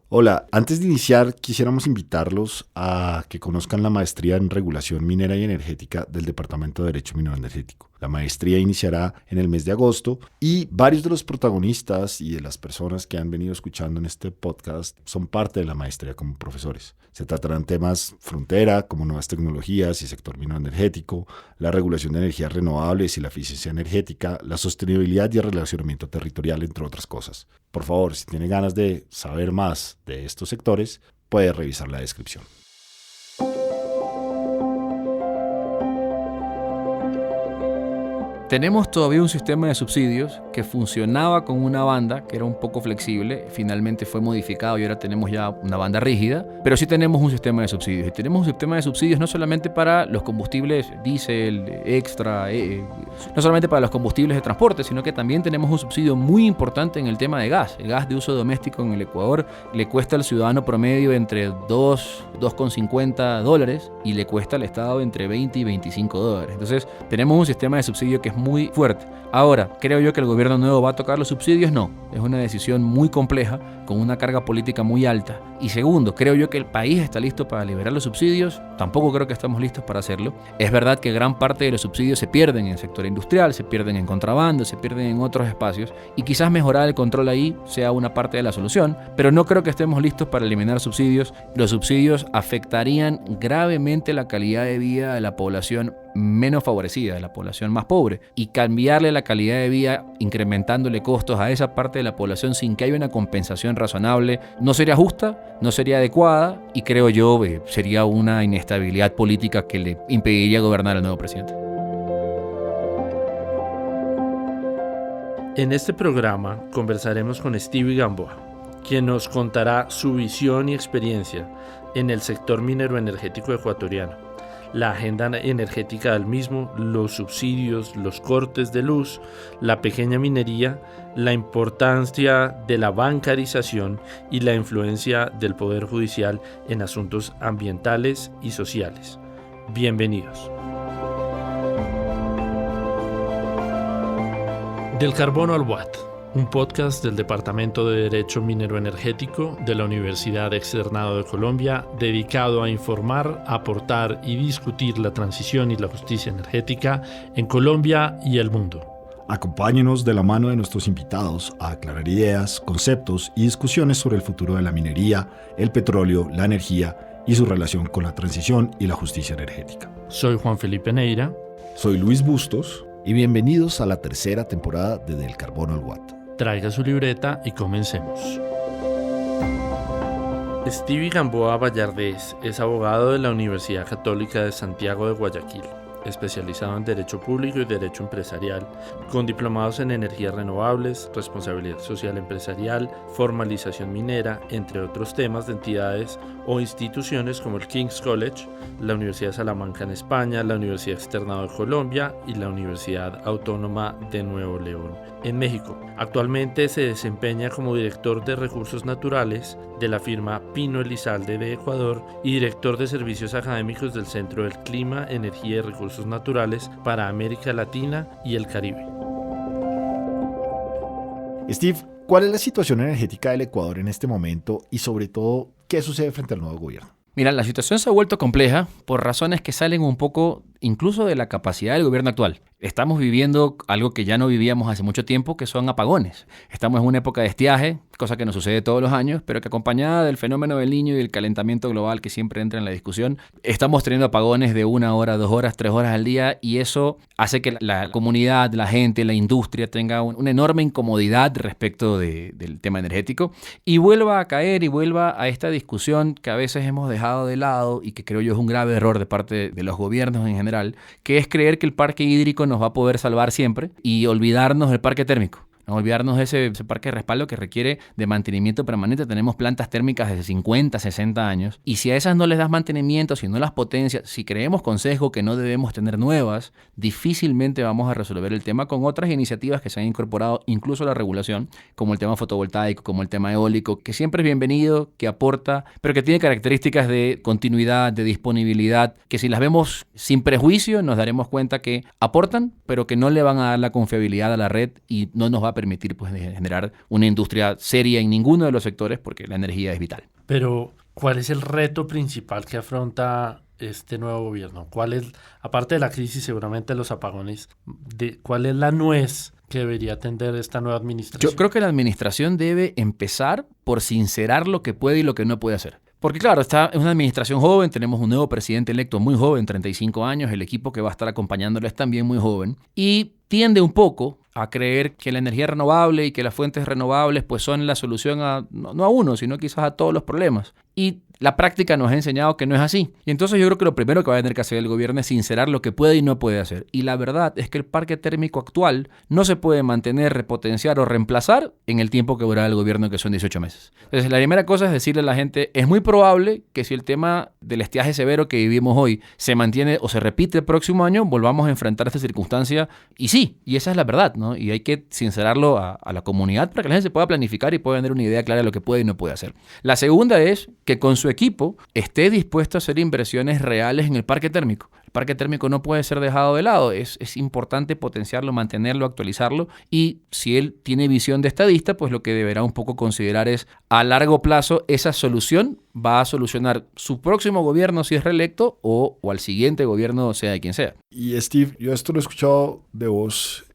Hola, antes de iniciar quisiéramos invitarlos a que conozcan la maestría en regulación minera y energética del Departamento de Derecho Minero Energético. La maestría iniciará en el mes de agosto y varios de los protagonistas y de las personas que han venido escuchando en este podcast son parte de la maestría como profesores. Se tratarán temas frontera, como nuevas tecnologías y sector minero energético, la regulación de energías renovables y la eficiencia energética, la sostenibilidad y el relacionamiento territorial, entre otras cosas. Por favor, si tiene ganas de saber más de estos sectores, puede revisar la descripción. Tenemos todavía un sistema de subsidios que funcionaba con una banda que era un poco flexible, finalmente fue modificado y ahora tenemos ya una banda rígida, pero sí tenemos un sistema de subsidios. Y tenemos un sistema de subsidios no solamente para los combustibles diésel, extra, no solamente para los combustibles de transporte, sino que también tenemos un subsidio muy importante en el tema de gas. El gas de uso doméstico en el Ecuador le cuesta al ciudadano promedio entre $2.50 y le cuesta al Estado entre $20 y $25. Entonces tenemos un sistema de subsidio que es muy fuerte. Ahora, ¿creo yo que el gobierno nuevo va a tocar los subsidios? No. Es una decisión muy compleja, con una carga política muy alta. Y segundo, ¿creo yo que el país está listo para liberar los subsidios? Tampoco creo que estamos listos para hacerlo. Es verdad que gran parte de los subsidios se pierden en el sector industrial, se pierden en contrabando, se pierden en otros espacios. Y quizás mejorar el control ahí sea una parte de la solución. Pero no creo que estemos listos para eliminar subsidios. Los subsidios afectarían gravemente la calidad de vida de la población menos favorecida, de la población más pobre, y cambiarle la calidad de vida incrementándole costos a esa parte de la población sin que haya una compensación razonable no sería justa, no sería adecuada y creo yo sería una inestabilidad política que le impediría gobernar al nuevo presidente. En este programa conversaremos con Stevie Gamboa, quien nos contará su visión y experiencia en el sector minero energético ecuatoriano, la agenda energética del mismo, los subsidios, los cortes de luz, la pequeña minería, la importancia de la bancarización y la influencia del Poder Judicial en asuntos ambientales y sociales. Bienvenidos. Del carbono al watt, un podcast del Departamento de Derecho Minero Energético de la Universidad Externado de Colombia, dedicado a informar, aportar y discutir la transición y la justicia energética en Colombia y el mundo. Acompáñenos de la mano de nuestros invitados a aclarar ideas, conceptos y discusiones sobre el futuro de la minería, el petróleo, la energía y su relación con la transición y la justicia energética. Soy Juan Felipe Neira. Soy Luis Bustos. Y bienvenidos a la tercera temporada de Del Carbono al Watt. Traiga su libreta y comencemos. Stevie Gamboa Vallardés es abogado de la Universidad Católica de Santiago de Guayaquil, especializado en Derecho Público y Derecho Empresarial, con diplomados en energías renovables, responsabilidad social empresarial, formalización minera, entre otros temas de entidades o instituciones como el King's College, la Universidad de Salamanca en España, la Universidad Externado de Colombia y la Universidad Autónoma de Nuevo León en México. Actualmente se desempeña como director de recursos naturales de la firma Pino Elizalde de Ecuador y director de servicios académicos del Centro del Clima, Energía y Recursos Naturales para América Latina y el Caribe. Steve, ¿cuál es la situación energética del Ecuador en este momento y sobre todo, qué sucede frente al nuevo gobierno? Mira, la situación se ha vuelto compleja por razones que salen un poco incluso de la capacidad del gobierno actual. Estamos viviendo algo que ya no vivíamos hace mucho tiempo, que son apagones. Estamos en una época de estiaje, cosa que nos sucede todos los años, pero que acompañada del fenómeno del Niño y del calentamiento global que siempre entra en la discusión, estamos teniendo apagones de 1 hora, 2 horas, 3 horas al día y eso hace que la comunidad, la gente, la industria tenga una enorme incomodidad respecto del tema energético y vuelva a caer y vuelva a esta discusión que a veces hemos dejado de lado y que creo yo es un grave error de parte de los gobiernos en general, que es creer que el parque hídrico nos va a poder salvar siempre y olvidarnos del parque térmico. No olvidarnos de ese parque de respaldo que requiere de mantenimiento permanente. Tenemos plantas térmicas de 50, 60 años. Y si a esas no les das mantenimiento, si no las potencias, si creemos con sesgo que no debemos tener nuevas, difícilmente vamos a resolver el tema con otras iniciativas que se han incorporado, incluso la regulación, como el tema fotovoltaico, como el tema eólico, que siempre es bienvenido, que aporta, pero que tiene características de continuidad, de disponibilidad, que si las vemos sin prejuicio nos daremos cuenta que aportan, pero que no le van a dar la confiabilidad a la red y no nos va a permitir pues, generar una industria seria en ninguno de los sectores porque la energía es vital. Pero, ¿cuál es el reto principal que afronta este nuevo gobierno? ¿Cuál es, aparte de la crisis, seguramente los apagones, cuál es la nuez que debería atender esta nueva administración? Yo creo que la administración debe empezar por sincerar lo que puede y lo que no puede hacer. Porque claro, es una administración joven, tenemos un nuevo presidente electo muy joven, 35 años, el equipo que va a estar acompañándolo es también muy joven, y tiende un poco a creer que la energía renovable y que las fuentes renovables pues son la solución no a uno, sino quizás a todos los problemas. Y la práctica nos ha enseñado que no es así. Y entonces yo creo que lo primero que va a tener que hacer el gobierno es sincerar lo que puede y no puede hacer. Y la verdad es que el parque térmico actual no se puede mantener, repotenciar o reemplazar en el tiempo que durará el gobierno, que son 18 meses. Entonces la primera cosa es decirle a la gente, es muy probable que si el tema del estiaje severo que vivimos hoy se mantiene o se repite el próximo año, volvamos a enfrentar esta circunstancia. Y sí, y esa es la verdad, ¿no? Y hay que sincerarlo a la comunidad para que la gente se pueda planificar y pueda tener una idea clara de lo que puede y no puede hacer. La segunda es que con su equipo esté dispuesto a hacer inversiones reales en el parque térmico. El parque térmico no puede ser dejado de lado, es importante potenciarlo, mantenerlo, actualizarlo, y si él tiene visión de estadista, pues lo que deberá un poco considerar es a largo plazo esa solución va a solucionar su próximo gobierno si es reelecto o al siguiente gobierno, sea de quien sea. Y Steve, yo esto lo he escuchado de vos.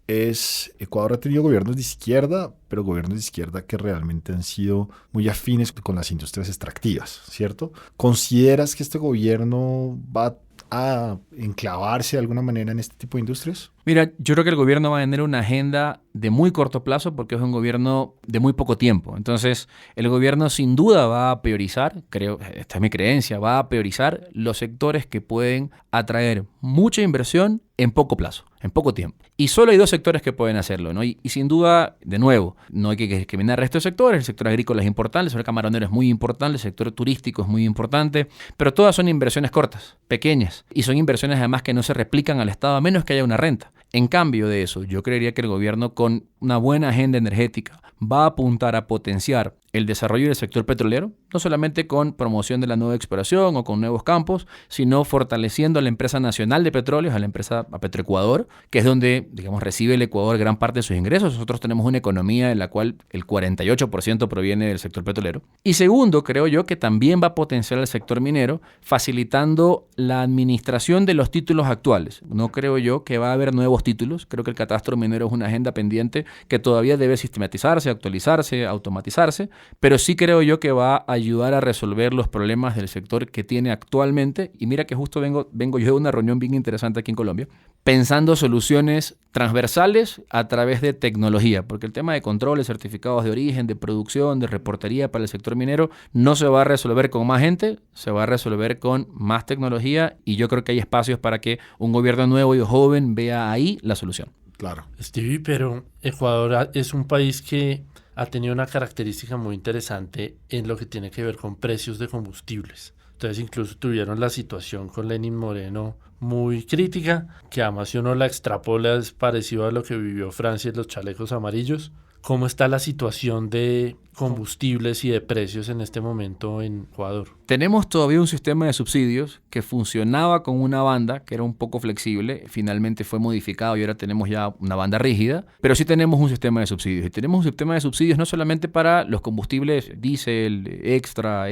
Ecuador ha tenido gobiernos de izquierda, pero gobiernos de izquierda que realmente han sido muy afines con las industrias extractivas, ¿cierto? ¿Consideras que este gobierno va a enclavarse de alguna manera en este tipo de industrias? Mira, yo creo que el gobierno va a tener una agenda de muy corto plazo porque es un gobierno de muy poco tiempo. Entonces, el gobierno sin duda va a priorizar, creo, esta es mi creencia, va a priorizar los sectores que pueden atraer mucha inversión en poco plazo, en poco tiempo. Y solo hay dos sectores que pueden hacerlo, ¿no? Y sin duda, de nuevo, no hay que discriminar el resto de sectores. El sector agrícola es importante, el sector camaronero es muy importante, el sector turístico es muy importante, pero todas son inversiones cortas, pequeñas, y son inversiones además que no se replican al Estado a menos que haya una renta. En cambio de eso, yo creería que el gobierno con una buena agenda energética va a apuntar a potenciar el desarrollo del sector petrolero, no solamente con promoción de la nueva exploración o con nuevos campos, sino fortaleciendo a la empresa nacional de petróleos, a la empresa Petroecuador, que es donde, digamos, recibe el Ecuador gran parte de sus ingresos. Nosotros tenemos una economía en la cual el 48% proviene del sector petrolero. Y segundo, creo yo que también va a potenciar el sector minero, facilitando la administración de los títulos actuales. No creo yo que va a haber nuevos títulos. Creo que el catastro minero es una agenda pendiente que todavía debe sistematizarse, actualizarse, automatizarse, pero sí creo yo que va a ayudar a resolver los problemas del sector que tiene actualmente. Y mira que justo vengo yo de una reunión bien interesante aquí en Colombia, pensando soluciones transversales a través de tecnología, porque el tema de controles, certificados de origen, de producción, de reportería para el sector minero no se va a resolver con más gente, se va a resolver con más tecnología, y yo creo que hay espacios para que un gobierno nuevo y joven vea ahí la solución. Claro. Stevie, pero Ecuador es un país que ha tenido una característica muy interesante en lo que tiene que ver con precios de combustibles. Entonces incluso tuvieron la situación con Lenín Moreno muy crítica, que además si uno la extrapola es parecido a lo que vivió Francia en los chalecos amarillos. ¿Cómo está la situación de combustibles y de precios en este momento en Ecuador? Tenemos todavía un sistema de subsidios que funcionaba con una banda que era un poco flexible, finalmente fue modificado y ahora tenemos ya una banda rígida, pero sí tenemos un sistema de subsidios. Y tenemos un sistema de subsidios no solamente para los combustibles diésel, extra,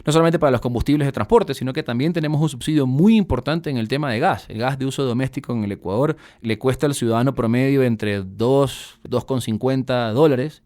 no solamente para los combustibles de transporte, sino que también tenemos un subsidio muy importante en el tema de gas. El gas de uso doméstico en el Ecuador le cuesta al ciudadano promedio entre $2.50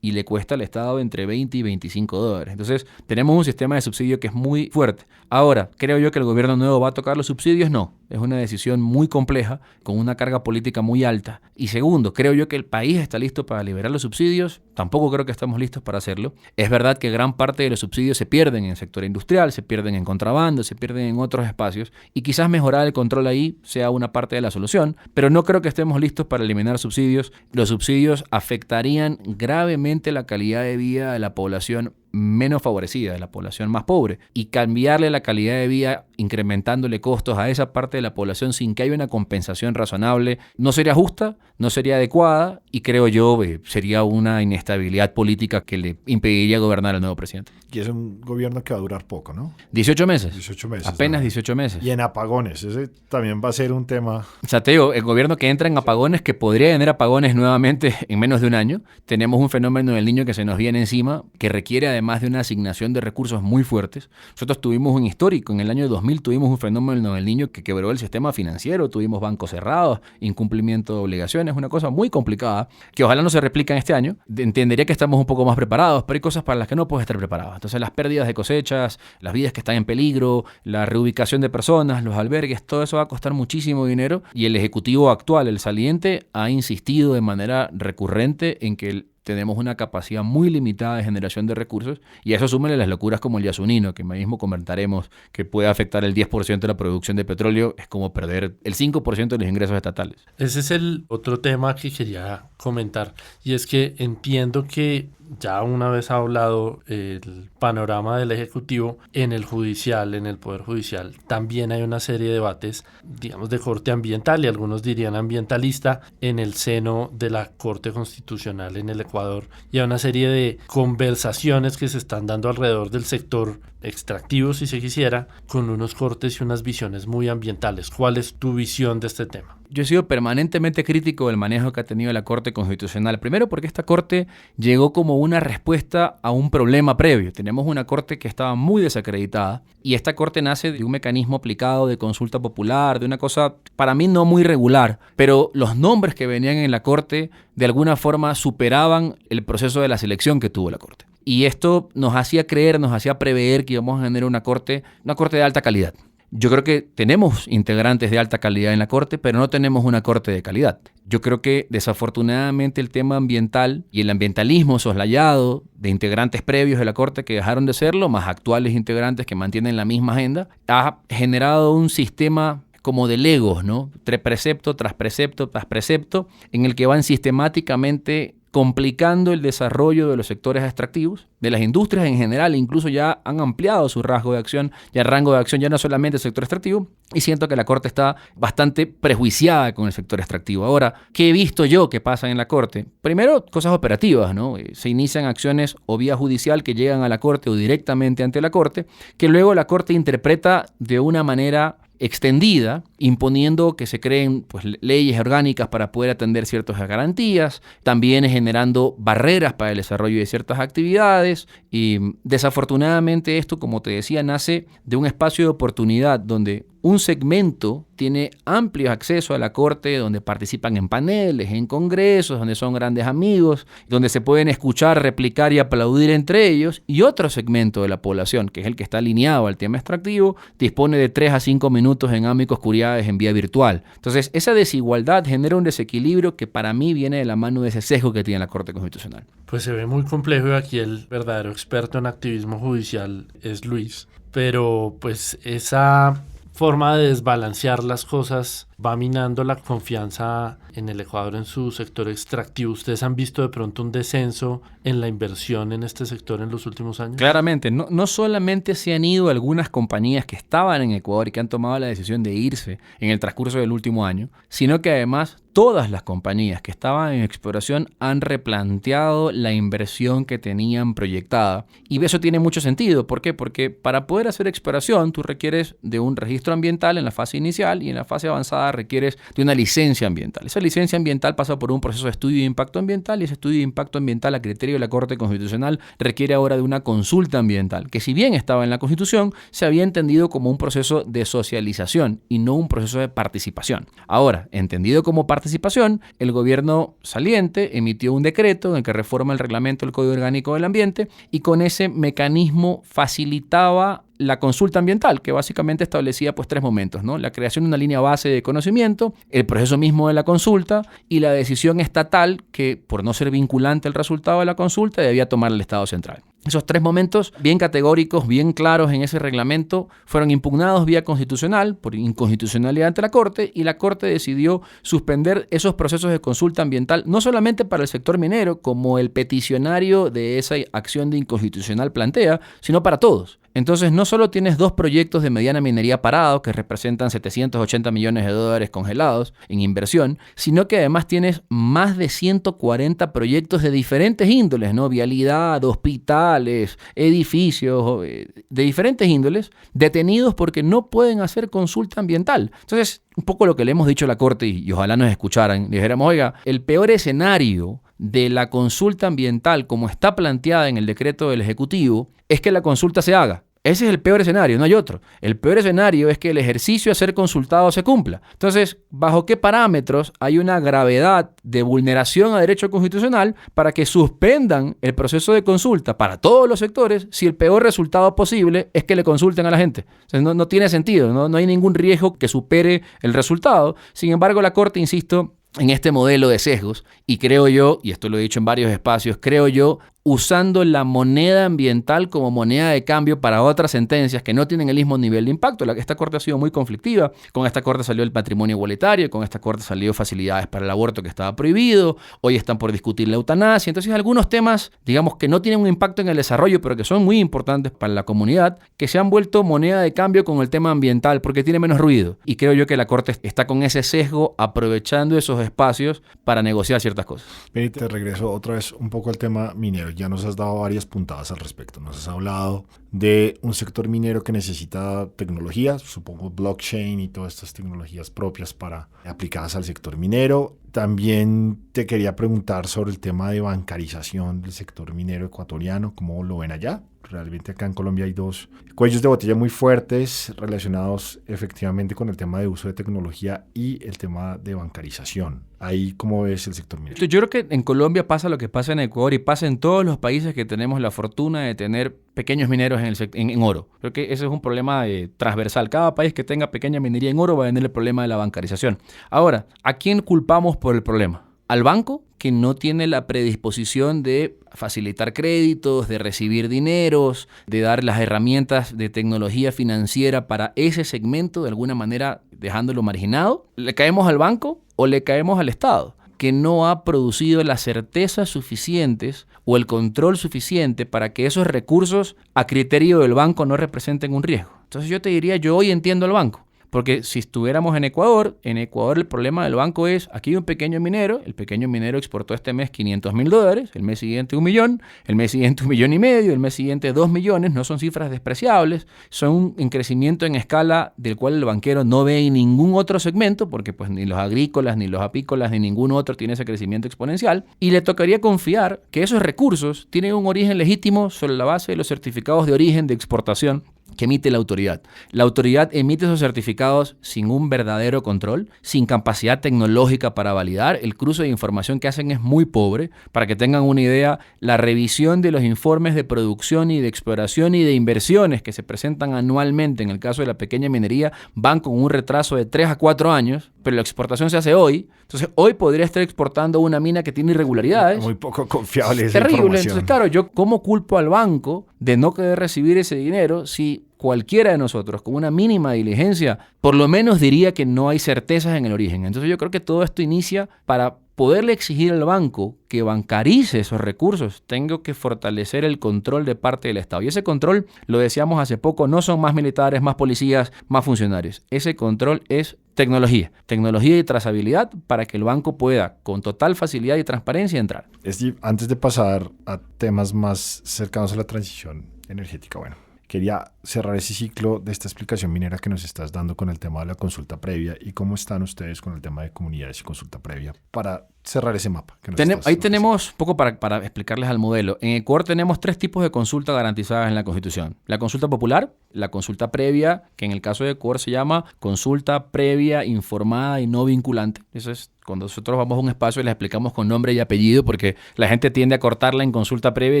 y le cuesta al Estado entre $20 y $25. Entonces, tenemos un sistema de subsidio que es muy fuerte. Ahora, ¿creo yo que el gobierno nuevo va a tocar los subsidios? No. Es una decisión muy compleja, con una carga política muy alta. Y segundo, ¿creo yo que el país está listo para liberar los subsidios? Tampoco creo que estamos listos para hacerlo. Es verdad que gran parte de los subsidios se pierden en el sector industrial, se pierden en contrabando, se pierden en otros espacios, y quizás mejorar el control ahí sea una parte de la solución, pero no creo que estemos listos para eliminar subsidios. Los subsidios afectarían gravemente la calidad de vida de la población menos favorecida, de la población más pobre, y cambiarle la calidad de vida incrementándole costos a esa parte de la población sin que haya una compensación razonable, no sería justa, no sería adecuada y creo yo sería una inestabilidad política que le impediría gobernar al nuevo presidente. Y es un gobierno que va a durar poco, ¿no? 18 meses. 18 meses. Apenas ¿no? 18 meses. Y en apagones, ese también va a ser un tema. O sea, te digo, el gobierno que entra en apagones, que podría tener apagones nuevamente en menos de un año. Tenemos un fenómeno del Niño que se nos viene encima, que requiere además de una asignación de recursos muy fuertes. Nosotros tuvimos un histórico, en el año 2000 tuvimos un fenómeno del Niño que quebró el sistema financiero, tuvimos bancos cerrados, incumplimiento de obligaciones, una cosa muy complicada, que ojalá no se replica en este año. Entendería que estamos un poco más preparados, pero hay cosas para las que no puedes estar preparado. Entonces las pérdidas de cosechas, las vidas que están en peligro, la reubicación de personas, los albergues, todo eso va a costar muchísimo dinero y el Ejecutivo actual, el saliente, ha insistido de manera recurrente en que tenemos una capacidad muy limitada de generación de recursos y a eso súmenle las locuras como el Yasunino, que mismo comentaremos que puede afectar el 10% de la producción de petróleo, es como perder el 5% de los ingresos estatales. Ese es el otro tema que quería comentar y es que entiendo que ya una vez ha hablado el panorama del Ejecutivo, en el judicial, en el Poder Judicial, también hay una serie de debates, digamos, de corte ambiental y algunos dirían ambientalista en el seno de la Corte Constitucional en el Ecuador y hay una serie de conversaciones que se están dando alrededor del sector extractivo, si se quisiera, con unos cortes y unas visiones muy ambientales. ¿Cuál es tu visión de este tema? Yo he sido permanentemente crítico del manejo que ha tenido la Corte Constitucional. Primero porque esta Corte llegó como una respuesta a un problema previo. Tenemos una Corte que estaba muy desacreditada y esta Corte nace de un mecanismo aplicado de consulta popular, de una cosa para mí no muy regular, pero los nombres que venían en la Corte de alguna forma superaban el proceso de la selección que tuvo la Corte. Y esto nos hacía creer, nos hacía prever que íbamos a tener una corte de alta calidad. Yo creo que tenemos integrantes de alta calidad en la Corte, pero no tenemos una Corte de calidad. Yo creo que desafortunadamente el tema ambiental y el ambientalismo soslayado de integrantes previos de la Corte que dejaron de serlo, más actuales integrantes que mantienen la misma agenda, ha generado un sistema como de legos, ¿no? Precepto tras precepto tras precepto, en el que van sistemáticamente complicando el desarrollo de los sectores extractivos, de las industrias en general, incluso ya han ampliado su rango de acción, ya rango de acción ya no solamente el sector extractivo, y siento que la Corte está bastante prejuiciada con el sector extractivo. Ahora, ¿qué he visto yo que pasa en la Corte? Primero, cosas operativas, ¿no? Se inician acciones o vía judicial que llegan a la Corte o directamente ante la Corte, que luego la Corte interpreta de una manera extendida, imponiendo que se creen leyes orgánicas para poder atender ciertas garantías, también generando barreras para el desarrollo de ciertas actividades y desafortunadamente esto, como te decía, nace de un espacio de oportunidad donde un segmento tiene amplio acceso a la Corte, donde participan en paneles, en congresos, donde son grandes amigos, donde se pueden escuchar, replicar y aplaudir entre ellos, y otro segmento de la población, que es el que está alineado al tema extractivo, dispone de 3 a 5 minutos en amicus curiae en vía virtual. Entonces, esa desigualdad genera un desequilibrio que para mí viene de la mano de ese sesgo que tiene la Corte Constitucional. Pues se ve muy complejo y aquí el verdadero experto en activismo judicial es Luis, pero pues esa forma de desbalancear las cosas va minando la confianza en el Ecuador en su sector extractivo. ¿Ustedes han visto de pronto un descenso en la inversión en este sector en los últimos años? Claramente, no solamente se han ido algunas compañías que estaban en Ecuador y que han tomado la decisión de irse en el transcurso del último año, sino que además todas las compañías que estaban en exploración han replanteado la inversión que tenían proyectada. Y eso tiene mucho sentido. ¿Por qué? Porque para poder hacer exploración tú requieres de un registro ambiental en la fase inicial y en la fase avanzada requieres de una licencia ambiental. Esa licencia ambiental pasa por un proceso de estudio de impacto ambiental y ese estudio de impacto ambiental a criterio de la Corte Constitucional requiere ahora de una consulta ambiental, que si bien estaba en la Constitución, se había entendido como un proceso de socialización y no un proceso de participación. Ahora, entendido como participación, el gobierno saliente emitió un decreto en el que reforma el reglamento del Código Orgánico del Ambiente y con ese mecanismo facilitaba la consulta ambiental, que básicamente establecía 3 momentos, ¿no? La creación de una línea base de conocimiento, el proceso mismo de la consulta y la decisión estatal que, por no ser vinculante el resultado de la consulta, debía tomar el Estado central. Esos 3 momentos bien categóricos, bien claros en ese reglamento, fueron impugnados vía constitucional por inconstitucionalidad ante la Corte, y la Corte decidió suspender esos procesos de consulta ambiental, no solamente para el sector minero, como el peticionario de esa acción de inconstitucional plantea, sino para todos. Entonces, no solo tienes 2 proyectos de mediana minería parados que representan $780 millones congelados en inversión, sino que además tienes más de 140 proyectos de diferentes índoles, ¿no? Vialidad, hospitales, edificios, de diferentes índoles, detenidos porque no pueden hacer consulta ambiental. Entonces, un poco lo que le hemos dicho a la Corte, y ojalá nos escucharan, dijéramos, oiga, el peor escenario de la consulta ambiental como está planteada en el decreto del Ejecutivo es que la consulta se haga. Ese es el peor escenario, no hay otro. El peor escenario es que el ejercicio a ser consultado se cumpla. Entonces, ¿bajo qué parámetros hay una gravedad de vulneración a derecho constitucional para que suspendan el proceso de consulta para todos los sectores si el peor resultado posible es que le consulten a la gente? O sea, no tiene sentido, no hay ningún riesgo que supere el resultado. Sin embargo, la Corte, insisto, en este modelo de sesgos, y creo yo, y esto lo he dicho en varios espacios, creo yo, usando la moneda ambiental como moneda de cambio para otras sentencias que no tienen el mismo nivel de impacto. Esta Corte ha sido muy conflictiva. Con esta Corte salió el patrimonio igualitario, con esta Corte salió facilidades para el aborto que estaba prohibido, hoy están por discutir la eutanasia. Entonces, algunos temas, digamos, que no tienen un impacto en el desarrollo, pero que son muy importantes para la comunidad, que se han vuelto moneda de cambio con el tema ambiental, porque tiene menos ruido. Y creo yo que la Corte está con ese sesgo, aprovechando esos espacios para negociar ciertas cosas. Benito, te regreso otra vez un poco al tema minero. Ya nos has dado varias puntadas al respecto. Nos has hablado de un sector minero que necesita tecnología, supongo blockchain y todas estas tecnologías propias para aplicadas al sector minero. También te quería preguntar sobre el tema de bancarización del sector minero ecuatoriano. ¿Cómo lo ven allá? Realmente acá en Colombia hay 2 cuellos de botella muy fuertes relacionados efectivamente con el tema de uso de tecnología y el tema de bancarización. Ahí, ¿cómo ves el sector minero? Yo creo que en Colombia pasa lo que pasa en Ecuador y pasa en todos los países que tenemos la fortuna de tener pequeños mineros en oro. Creo que ese es un problema transversal. Cada país que tenga pequeña minería en oro va a tener el problema de la bancarización. Ahora, ¿a quién culpamos por el problema? ¿Al banco, que no tiene la predisposición de facilitar créditos, de recibir dineros, de dar las herramientas de tecnología financiera para ese segmento, de alguna manera dejándolo marginado? ¿Le caemos al banco o le caemos al Estado, que no ha producido las certezas suficientes o el control suficiente para que esos recursos a criterio del banco no representen un riesgo? Entonces yo te diría, yo hoy entiendo al banco. Porque si estuviéramos en Ecuador el problema del banco es, aquí hay un pequeño minero, el pequeño minero exportó este mes $500,000, el mes siguiente 1 millón, el mes siguiente 1,5 millones, el mes siguiente 2 millones, no son cifras despreciables, son un crecimiento en escala del cual el banquero no ve en ningún otro segmento, porque pues ni los agrícolas, ni los apícolas, ni ningún otro tiene ese crecimiento exponencial, y le tocaría confiar que esos recursos tienen un origen legítimo sobre la base de los certificados de origen de exportación que emite la autoridad. La autoridad emite esos certificados sin un verdadero control, sin capacidad tecnológica para validar. El cruce de información que hacen es muy pobre. Para que tengan una idea, la revisión de los informes de producción y de exploración y de inversiones que se presentan anualmente en el caso de la pequeña minería van con un retraso de 3 a 4 años, pero la exportación se hace hoy. Entonces, hoy podría estar exportando una mina que tiene irregularidades. Muy poco confiable esa terrible. información. Entonces, claro, ¿yo cómo culpo al banco de no querer recibir ese dinero si cualquiera de nosotros, con una mínima diligencia, por lo menos diría que no hay certezas en el origen? Entonces yo creo que todo esto inicia para poderle exigir al banco que bancarice esos recursos. Tengo que fortalecer el control de parte del Estado. Y ese control, lo decíamos hace poco, no son más militares, más policías, más funcionarios. Ese control es tecnología y trazabilidad para que el banco pueda, con total facilidad y transparencia, entrar. Steve, antes de pasar a temas más cercanos a la transición energética, quería cerrar ese ciclo de esta explicación minera que nos estás dando con el tema de la consulta previa y cómo están ustedes con el tema de comunidades y consulta previa para cerrar ese mapa. Ahí tenemos, un poco para explicarles al modelo. En Ecuador tenemos 3 tipos de consulta garantizadas en la Constitución. La consulta popular, la consulta previa, que en el caso de Ecuador se llama consulta previa, informada y no vinculante. Eso es cuando nosotros vamos a un espacio y les explicamos con nombre y apellido, porque la gente tiende a cortarla en consulta previa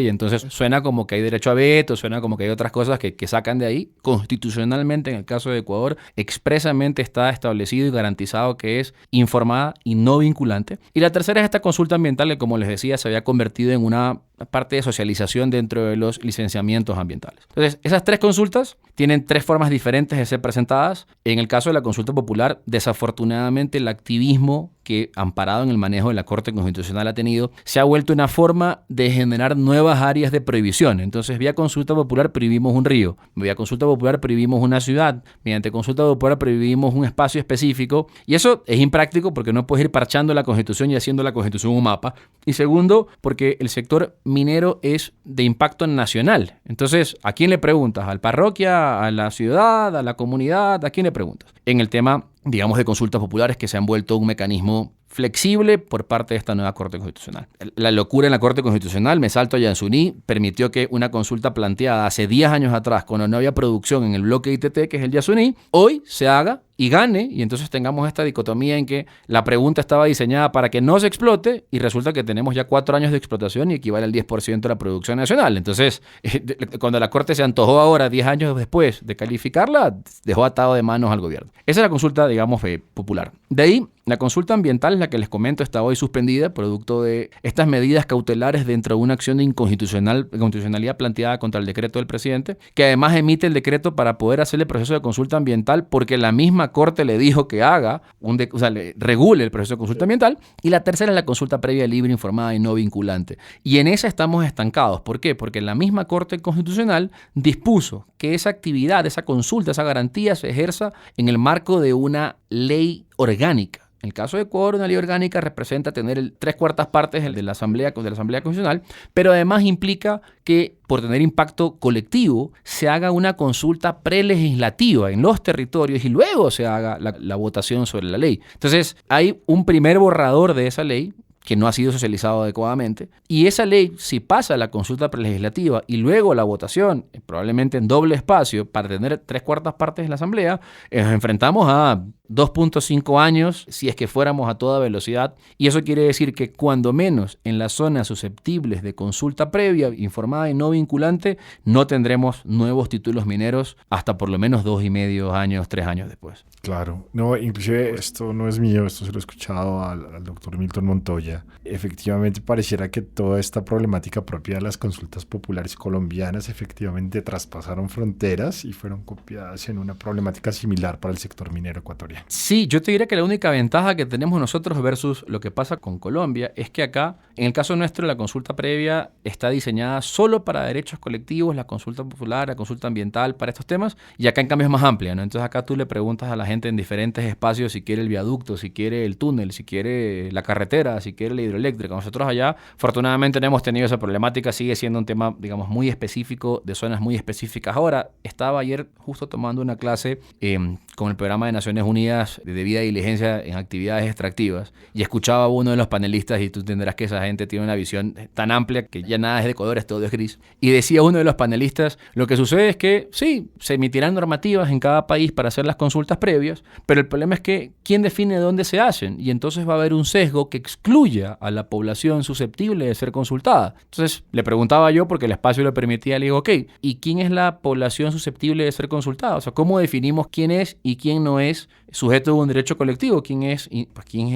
y entonces suena como que hay derecho a veto, suena como que hay otras cosas que sacan de ahí. Constitucionalmente, en el caso de Ecuador, expresamente está establecido y garantizado que es informada y no vinculante. Y la tercera es esta consulta ambiental que, como les decía, se había convertido en una parte de socialización dentro de los licenciamientos ambientales. Entonces, esas 3 consultas tienen 3 formas diferentes de ser presentadas. En el caso de la consulta popular, desafortunadamente el activismo que, amparado en el manejo de la Corte Constitucional, ha tenido, se ha vuelto una forma de generar nuevas áreas de prohibición. Entonces, vía consulta popular prohibimos un río, vía consulta popular prohibimos una ciudad, mediante consulta popular prohibimos un espacio específico, y eso es impráctico porque no puedes ir parchando la Constitución y haciendo la Constitución un mapa. Y segundo, porque el sector minero es de impacto nacional. Entonces, ¿a quién le preguntas? ¿Al parroquia? ¿A la ciudad? ¿A la comunidad? ¿A quién le preguntas? En el tema, digamos, de consultas populares, que se han vuelto un mecanismo flexible por parte de esta nueva Corte Constitucional. La locura en la Corte Constitucional, me salto a Yansuní, permitió que una consulta planteada hace 10 años atrás, cuando no había producción en el bloque ITT, que es el Yasuní, hoy se haga y gane, y entonces tengamos esta dicotomía en que la pregunta estaba diseñada para que no se explote, y resulta que tenemos ya 4 años de explotación y equivale al 10% de la producción nacional. Entonces, cuando la Corte se antojó ahora, 10 años después de calificarla, dejó atado de manos al gobierno. Esa es la consulta, digamos, popular. De ahí, la consulta ambiental, la que les comento, está hoy suspendida, producto de estas medidas cautelares dentro de una acción de inconstitucionalidad planteada contra el decreto del presidente, que además emite el decreto para poder hacer el proceso de consulta ambiental, porque la misma Corte le dijo que haga, le regule el proceso de consulta ambiental. Y la tercera es la consulta previa, libre, informada y no vinculante. Y en esa estamos estancados. ¿Por qué? Porque la misma Corte Constitucional dispuso que esa actividad, esa consulta, esa garantía se ejerza en el marco de una ley orgánica. En el caso de Ecuador, una ley orgánica representa tener 3/4 partes de la Asamblea Constitucional, pero además implica que, por tener impacto colectivo, se haga una consulta prelegislativa en los territorios y luego se haga la votación sobre la ley. Entonces, hay un primer borrador de esa ley que no ha sido socializado adecuadamente, y esa ley, si pasa la consulta prelegislativa y luego la votación, probablemente en doble espacio, para tener 3/4 partes de la Asamblea, nos enfrentamos a 2.5 años si es que fuéramos a toda velocidad, y eso quiere decir que cuando menos en las zonas susceptibles de consulta previa, informada y no vinculante, no tendremos nuevos títulos mineros hasta por lo menos 2,5 años, 3 años después. Claro, no, inclusive esto no es mío, esto se lo he escuchado al doctor Milton Montoya. Efectivamente pareciera que toda esta problemática propia de las consultas populares colombianas efectivamente traspasaron fronteras y fueron copiadas en una problemática similar para el sector minero ecuatoriano. Sí, yo te diría que la única ventaja que tenemos nosotros versus lo que pasa con Colombia es que acá, en el caso nuestro, la consulta previa está diseñada solo para derechos colectivos, la consulta popular, la consulta ambiental para estos temas, y acá en cambio es más amplia, ¿no? Entonces acá tú le preguntas a la gente en diferentes espacios si quiere el viaducto, si quiere el túnel, si quiere la carretera, si quiere la hidroeléctrica. Nosotros allá, afortunadamente, no hemos tenido esa problemática, sigue siendo un tema, digamos, muy específico, de zonas muy específicas. Ahora, estaba ayer justo tomando una clase con el Programa de Naciones Unidas de debida diligencia en actividades extractivas, y escuchaba a uno de los panelistas, y tú entenderás que esa gente tiene una visión tan amplia que ya nada es de colores, todo es gris, y decía uno de los panelistas, lo que sucede es que sí, se emitirán normativas en cada país para hacer las consultas previas, pero el problema es que ¿quién define dónde se hacen? Y entonces va a haber un sesgo que excluya a la población susceptible de ser consultada. Entonces le preguntaba yo, porque el espacio lo permitía, le digo, ok, ¿y quién es la población susceptible de ser consultada? O sea, ¿cómo definimos quién es y quién no es sujeto de un derecho colectivo? ¿Quién es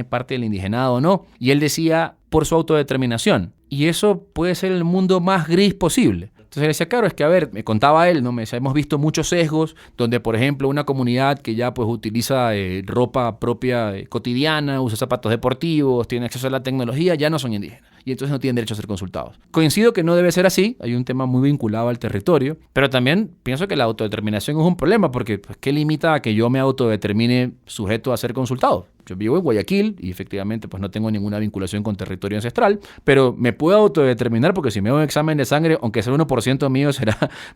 parte del indigenado o no? Y él decía, por su autodeterminación. Y eso puede ser el mundo más gris posible. Entonces él decía, claro, es que, a ver, me contaba él, ¿no? Me decía, hemos visto muchos sesgos donde, por ejemplo, una comunidad que ya pues utiliza ropa propia cotidiana, usa zapatos deportivos, tiene acceso a la tecnología, ya no son indígenas. Y entonces no tienen derecho a ser consultados. Coincido que no debe ser así, hay un tema muy vinculado al territorio, pero también pienso que la autodeterminación es un problema, porque pues, ¿qué limita a que yo me autodetermine sujeto a ser consultado? Yo vivo en Guayaquil y efectivamente pues no tengo ninguna vinculación con territorio ancestral, pero me puedo autodeterminar porque si me hago un examen de sangre, aunque sea 1% mío,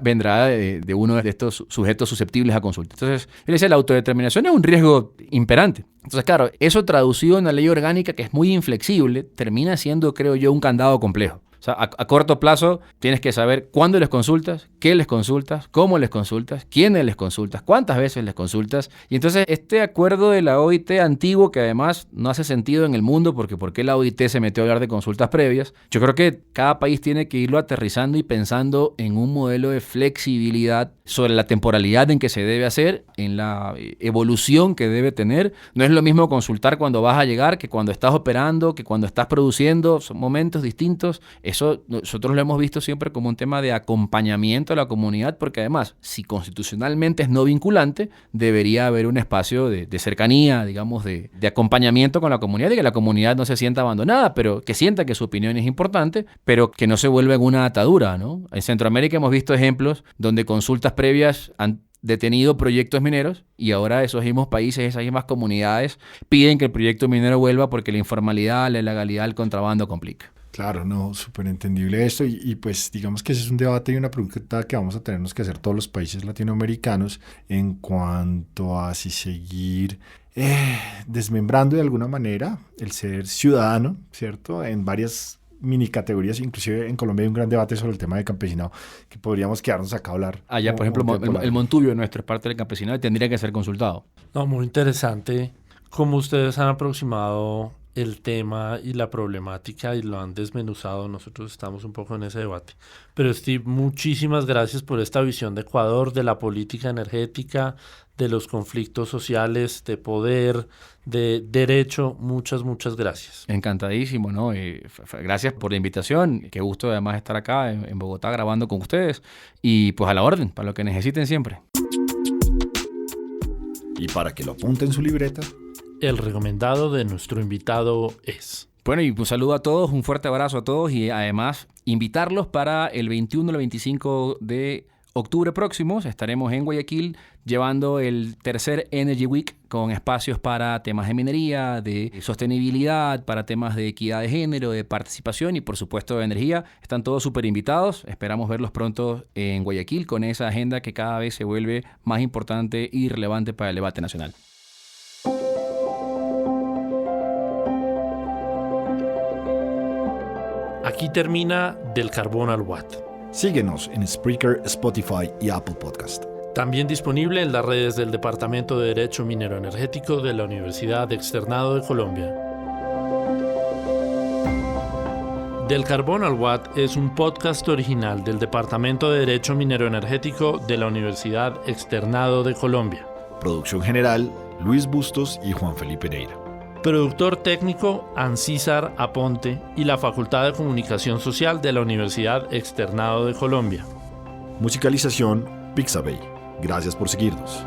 vendrá de uno de estos sujetos susceptibles a consulta. Entonces, él dice, la autodeterminación es un riesgo imperante. Entonces, claro, eso traducido en una ley orgánica que es muy inflexible, termina siendo, creo yo, un candado complejo. O sea, a corto plazo tienes que saber cuándo les consultas, qué les consultas, cómo les consultas, quiénes les consultas, cuántas veces les consultas. Y entonces este acuerdo de la OIT antiguo, que además no hace sentido en el mundo, porque ¿por qué la OIT se metió a hablar de consultas previas? Yo creo que cada país tiene que irlo aterrizando y pensando en un modelo de flexibilidad sobre la temporalidad en que se debe hacer, en la evolución que debe tener. No es lo mismo consultar cuando vas a llegar que cuando estás operando, que cuando estás produciendo. Son momentos distintos. Eso nosotros lo hemos visto siempre como un tema de acompañamiento a la comunidad, porque además, si constitucionalmente es no vinculante, debería haber un espacio de cercanía, digamos, de acompañamiento con la comunidad y que la comunidad no se sienta abandonada, pero que sienta que su opinión es importante, pero que no se vuelva en una atadura, ¿no? En Centroamérica hemos visto ejemplos donde consultas previas han detenido proyectos mineros y ahora esos mismos países, esas mismas comunidades piden que el proyecto minero vuelva porque la informalidad, la ilegalidad, el contrabando complica. Claro, no, súper entendible esto y pues digamos que ese es un debate y una pregunta que vamos a tenernos que hacer todos los países latinoamericanos en cuanto a si seguir desmembrando de alguna manera el ser ciudadano, ¿cierto? En varias mini categorías, inclusive en Colombia hay un gran debate sobre el tema del campesinado que podríamos quedarnos acá a hablar. Allá, por ejemplo, el Montubio nuestro es parte del campesinado y tendría que ser consultado. No, muy interesante cómo ustedes han aproximado el tema y la problemática y lo han desmenuzado. Nosotros estamos un poco en ese debate. Pero Steve, muchísimas gracias por esta visión de Ecuador, de la política energética, de los conflictos sociales, de poder, de derecho. Muchas gracias. Encantadísimo, ¿no? Gracias por la invitación. Qué gusto además estar acá en Bogotá grabando con ustedes. Y pues a la orden, para lo que necesiten siempre. Y para que lo apunten en su libreta, el recomendado de nuestro invitado es... Bueno, y un saludo a todos, un fuerte abrazo a todos y además invitarlos para el 21 al 25 de octubre próximos. Estaremos en Guayaquil llevando el tercer Energy Week con espacios para temas de minería, de sostenibilidad, para temas de equidad de género, de participación y por supuesto de energía. Están todos súper invitados. Esperamos verlos pronto en Guayaquil con esa agenda que cada vez se vuelve más importante y relevante para el debate nacional. Aquí termina Del Carbón al Watt. Síguenos en Spreaker, Spotify y Apple Podcast. También disponible en las redes del Departamento de Derecho Minero Energético de la Universidad Externado de Colombia. Del Carbón al Watt es un podcast original del Departamento de Derecho Minero Energético de la Universidad Externado de Colombia. Producción general, Luis Bustos y Juan Felipe Neira. Productor técnico, Ancísar Aponte y la Facultad de Comunicación Social de la Universidad Externado de Colombia. Musicalización, Pixabay. Gracias por seguirnos.